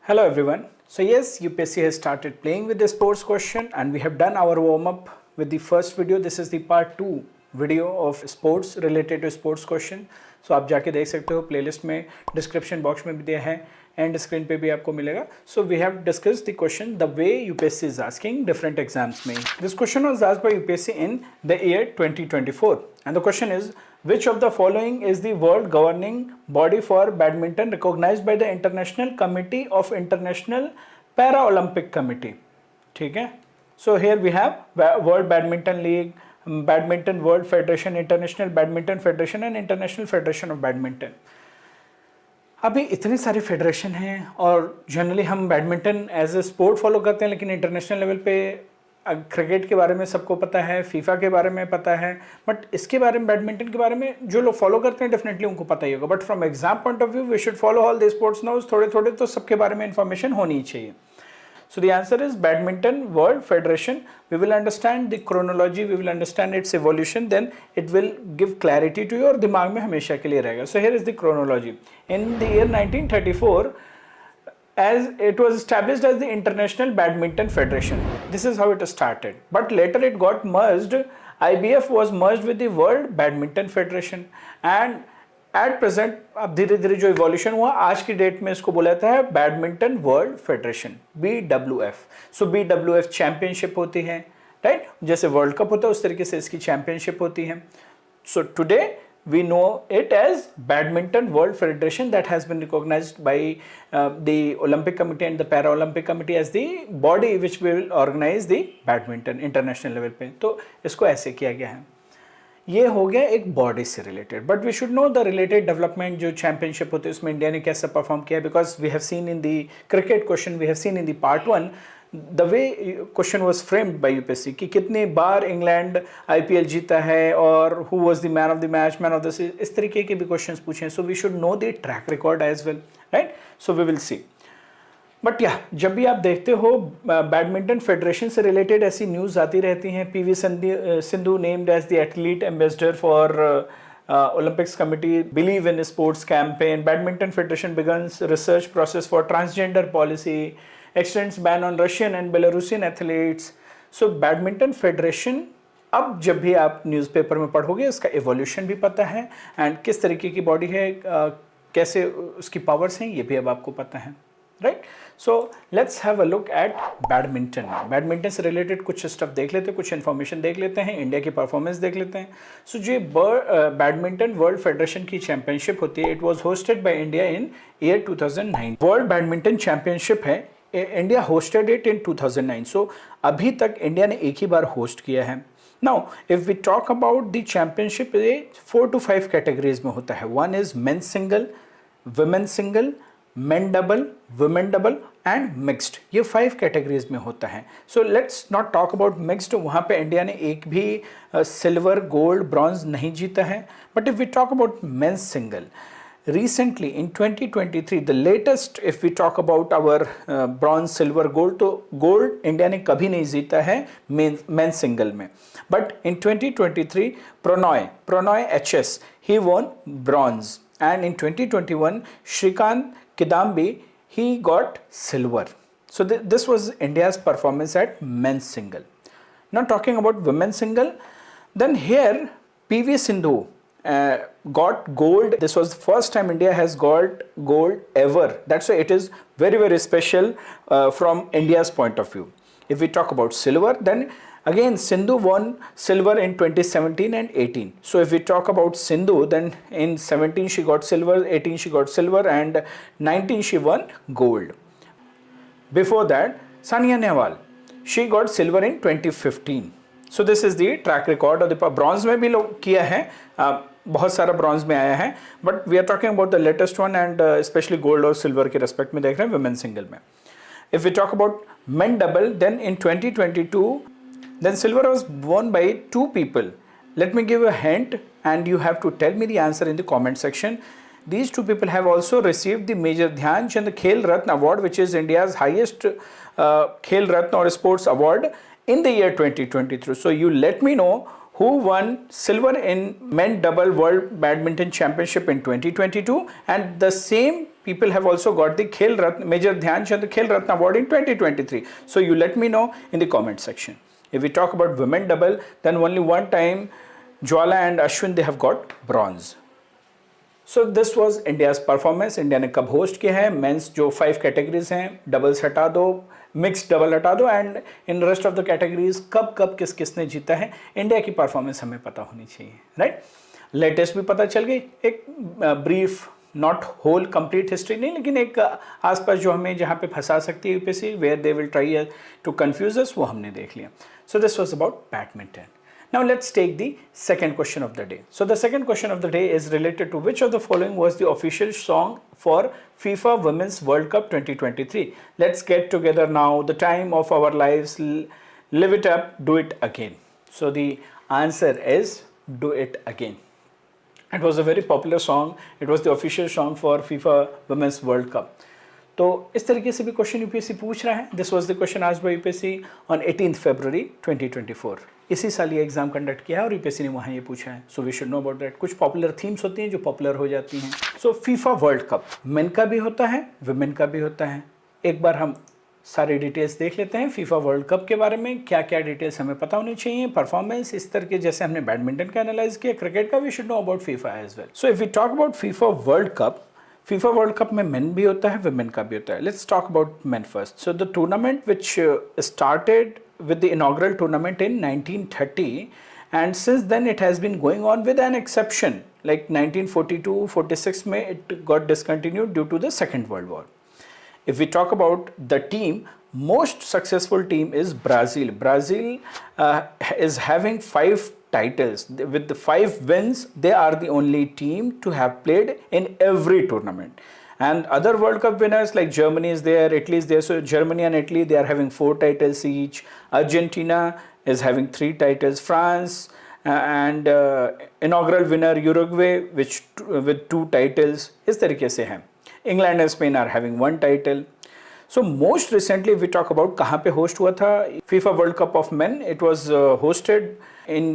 Hello everyone. So yes, UPSC has started playing with the sports question and we have done our warm up with the first video. This is the part 2 video of sports related to sports question. So आप जाके देख सकते हो playlist में, description box में भी दिया है एंड स्क्रीन पे भी आपको मिलेगा. So we have discussed the question the way UPSC is asking different exams में. This question was asked by UPSC in the year 2024 and the question is which of the following is the world governing body for badminton recognized by the International Committee of International Paralympic Committee. ठीक है. So here we have World Badminton League, Badminton World Federation, International Badminton Federation and International Federation of Badminton. अभी इतने सारे federation हैं और generally हम badminton as a sport follow करते हैं, लेकिन इंटरनेशनल लेवल पे क्रिकेट के बारे में सबको पता है, फीफा के बारे में पता है, बट इसके बारे में, बैडमिंटन के बारे में जो लोग फॉलो करते हैं डेफिनेटली उनको पता ही होगा. But from exam point of view we should follow all the sports now. थोड़े थोड़े तो सबके बारे में इंफॉर्मेशन होनी ही चाहिए. So the answer is Badminton World Federation. We will understand the chronology, we will understand its evolution, then it will give clarity to you और दिमाग में हमेशा के लिए रहेगा. So here is the chronology. In the year 1934, as it was established as the International Badminton Federation. This is how it started. But later it got merged. IBF was merged with the World Badminton Federation and at present अब धीरे धीरे जो evolution हुआ आज की date में इसको बोला जाता है बैडमिंटन वर्ल्ड फेडरेशन, BWF. सो BWF चैंपियनशिप होती है, राइट. जैसे वर्ल्ड कप होता है उस तरीके से इसकी चैंपियनशिप होती है. So today we know it as badminton world federation that has been recognised by the Olympic committee and the para Olympic committee as the body which will organise the badminton international level पे. तो इसको ऐसे किया गया है. ये हो गया एक बॉडी से related, but we should know the related development. जो चैंपियनशिप होती है उसमें इंडिया ने कैसे परफॉर्म किया, because we have seen in the cricket question, we have seen in the part 1 the way question was framed by UPSC कि कितने बार इंग्लैंड आईपीएल जीता है और who was the man of the match, man of the series, इस तरीके के भी क्वेश्चंस पूछे हैं. सो we should know the track record as well, right. So we will see. But या जब भी आप देखते हो बैडमिंटन फेडरेशन से रिलेटेड ऐसी न्यूज़ आती रहती हैं. PV Sindhu named as the athlete ambassador for Olympics committee, believe in sports campaign. Badminton Federation begins research process for transgender policy, extends ban on Russian and Belarusian athletes. So Badminton Federation अब जब भी आप newspaper में पढ़ोगे इसका evolution भी पता है एंड किस तरीके की बॉडी है, कैसे उसकी पावर्स हैं, ये भी अब आपको पता है, right. So let's have a look at badminton. Badminton से रिलेटेड कुछ स्टफ देख लेते हैं, कुछ इन्फॉर्मेशन देख लेते हैं, इंडिया की परफॉर्मेंस देख लेते हैं. सो जो बैडमिंटन वर्ल्ड फेडरेशन की चैंपियनशिप होती है, it was hosted by India in year 2009. World badminton championship है, इंडिया होस्टेड इट इन 2009. सो अभी तक इंडिया ने एक ही बार होस्ट किया है. Now, if we talk about the championship, ये 4 to 5 कैटेगरीज में होता है. One is men's single, women single, main double, women double and mixed. ये 5 कैटेगरीज में होता है. So let's not talk about mixed. वहाँ पे इंडिया ने एक भी सिल्वर, गोल्ड, ब्रॉन्ज नहीं जीता है. But if we talk about men's single, recently in 2023 the latest, if we talk about our bronze, silver, gold, तो gold इंडिया ने कभी नहीं जीता है मेन सिंगल में. But in 2023 Prannoy HS he won bronze and in 2021 Srikanth Kidambi he got silver. So this was India's performance at men's single. Now talking about women's single, then here PV Sindhu got gold. This was the first time India has got gold ever. That's why it is very very special from India's point of view. If we talk about silver, then again Sindhu won silver in 2017 and 18. So if we talk about Sindhu, then in 17 she got silver, 18 she got silver and 19 she won gold. Before that Sania Nehwal, she got silver in 2015. So this is the track record. और bronze में भी लोग किया है, बहुत सारा bronze में आया है, but we are talking about the latest one and specially gold और सिल्वर के रेस्पेक्ट में देख रहे हैं वुमेन सिंगल में. If we talk about men double, then in 2022 then silver was won by 2 people. Let me give a hint and you have to tell me the answer in the comment section. These 2 people have also received the Major Dhyan Chand Khel Ratna Award, which is India's highest Khel Ratna or sports award in the year 2023. So you let me know who won silver in men double world badminton championship in 2022 and the same people have also got the Khel Ratna, Major Dhyan Chand Khel Ratna award in 2023. So you let me know in the comment section. If we talk about women double, then only one time Jwala and Ashwin, they have got bronze. So this was India's performance. India ने कब host किया है, mains जो 5 categories हैं, doubles हटा दो, mix double हटा दो, and in rest of the categories कब कब किस किसने जीता है, इंडिया की परफॉर्मेंस हमें पता होनी चाहिए, राइट। लेटेस्ट भी पता चल गई, एक brief, not whole complete history नहीं, लेकिन एक आसपास जो हमें जहाँ पे फंसा सकती है UPSC, where they will try to confuse us, वो हमने देख लिया। So this was about badminton. Now let's take the second question of the day. So the second question of the day is related to which of the following was the official song for FIFA Women's World Cup 2023. Let's get together now. The time of our lives. Live it up, do it again. So the answer is Do It Again. It was a very popular song. It was the official song for FIFA Women's World Cup. तो इस तरीके से भी question UPSC पूछ रहा है. This was the question asked by UPSC on 18 फरवरी 2024. इसी साल ये एग्जाम कंडक्ट किया है और यूपीएससी ने वहाँ ये पूछा है. So we should know about that. कुछ पॉपुलर थीम्स होती हैं जो पॉपुलर हो जाती हैं. So FIFA world Cup men का भी होता है, वुमेन का भी होता है. एक बार हम सारे डिटेल्स देख लेते हैं फीफा वर्ल्ड कप के बारे में. क्या क्या डिटेल्स हमें पता होनी चाहिए, परफॉर्मेंस, इस तरह के जैसे हमने बैडमिंटन का एनालाइज किया, क्रिकेट का, we should know about FIFA as well. So if we talk about FIFA world Cup, FIFA world Cup में मेन भी होता है, वुमेन का भी होता है. Let's talk about men first. So the tournament which started with the inaugural tournament in 1930, and since then it has been going on with an exception, like 1942-46 में it got discontinued due to the Second World War. If we talk about the team, most successful team is Brazil. Brazil is having 5 titles. With the 5 wins, they are the only team to have played in every tournament. And other World Cup winners like Germany is there, Italy is there. So Germany and Italy, they are having 4 titles each. Argentina is having 3 titles. France and inaugural winner Uruguay, which with 2 titles. इस तरीके से हैं. England and Spain are having 1 title. So most recently we talk about कहाँ पे host हुआ था FIFA World Cup of Men. It was hosted in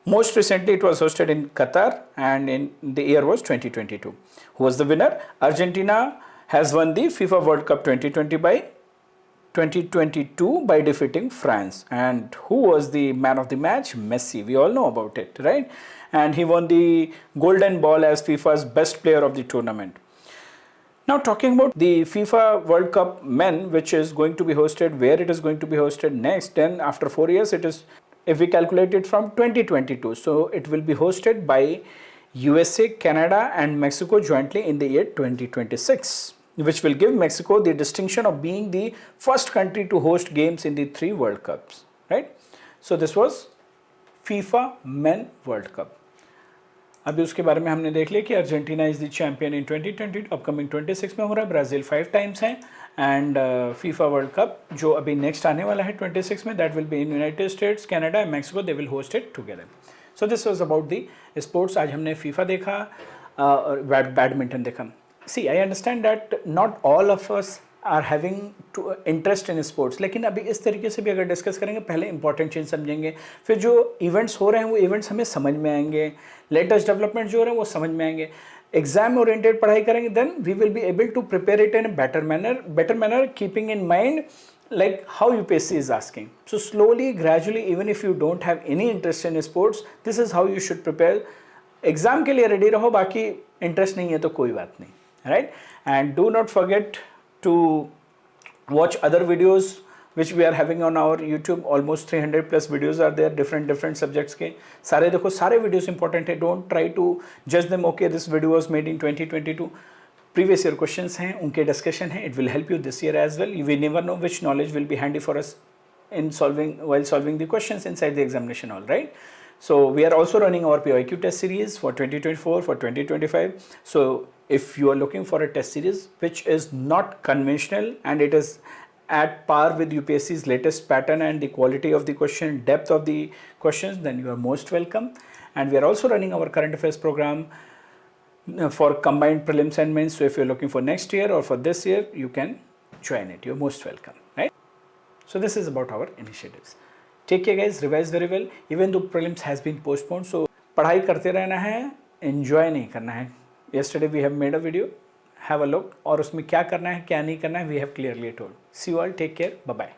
Most recently, it was hosted in Qatar, and in the year was 2022. Who was the winner? Argentina has won the FIFA World Cup 2022 by defeating France. And who was the man of the match? Messi. We all know about it, right? And he won the Golden Ball as FIFA's best player of the tournament. Now talking about the FIFA World Cup Men, which is going to be hosted, where it is going to be hosted next, then after 4 years, it is, if we calculate it from 2022, so it will be hosted by USA, Canada and Mexico jointly in the year 2026, which will give Mexico the distinction of being the first country to host games in the 3 World Cups, right? So this was FIFA Men World Cup. अभी उसके बारे में हमने देख लिया कि Argentina is the champion in 2020, upcoming 26 में हो रहा है. ब्राज़ील 5 टाइम्स हैं. एंड फीफा वर्ल्ड कप जो अभी नेक्स्ट आने वाला है 26 में, that will be in United States, Canada and Mexico. They will host it together. So this was about the sports. आज हमने फीफा देखा और बैडमिंटन देखा. See I understand that not all of us are having to interest in sports, लेकिन अभी इस तरीके से भी अगर डिस्कस करेंगे, पहले इंपॉर्टेंट चीज़ समझेंगे, फिर जो इवेंट्स हो रहे हैं वो इवेंट्स हमें समझ में आएंगे, लेटेस्ट डेवलपमेंट जो हो रहे हैं वो समझ में आएंगे, एग्जाम ओरिएंटेड पढ़ाई करेंगे, then we will be able to prepare it in a better manner keeping in mind like how UPSC is asking. So slowly, gradually, even if you don't have any interest in sports, this is how you should prepare. Exam के लिए ready रहो, बाकी interest नहीं है तो कोई बात नहीं, right. And do not forget to watch other videos which we are having on our YouTube. Almost 300 plus videos are there, different subjects के. सारे देखो, सारे videos important है. Don't try to judge them. Okay, this video was made in 2022. Previous year questions हैं, उनके discussion है. It will help you this year as well. We never know which knowledge will be handy for us in while solving the questions inside the examination hall, right? So we are also running our PYQ test series for 2024, for 2025. So if you are looking for a test series which is not conventional and it is at par with UPSC's latest pattern and the quality of the question, depth of the questions, then you are most welcome. And we are also running our current affairs program for combined prelims and mains. So if you are looking for next year or for this year, you can join it. You are most welcome, right? So this is about our initiatives. Take care guys, revise very well. Even though prelims has been postponed, so पढ़ाई करते रहना है, enjoy नहीं करना है. Yesterday we have made a video. Have a look और उसमें क्या करना है क्या नहीं करना है we have clearly told. See you all, take care, bye bye.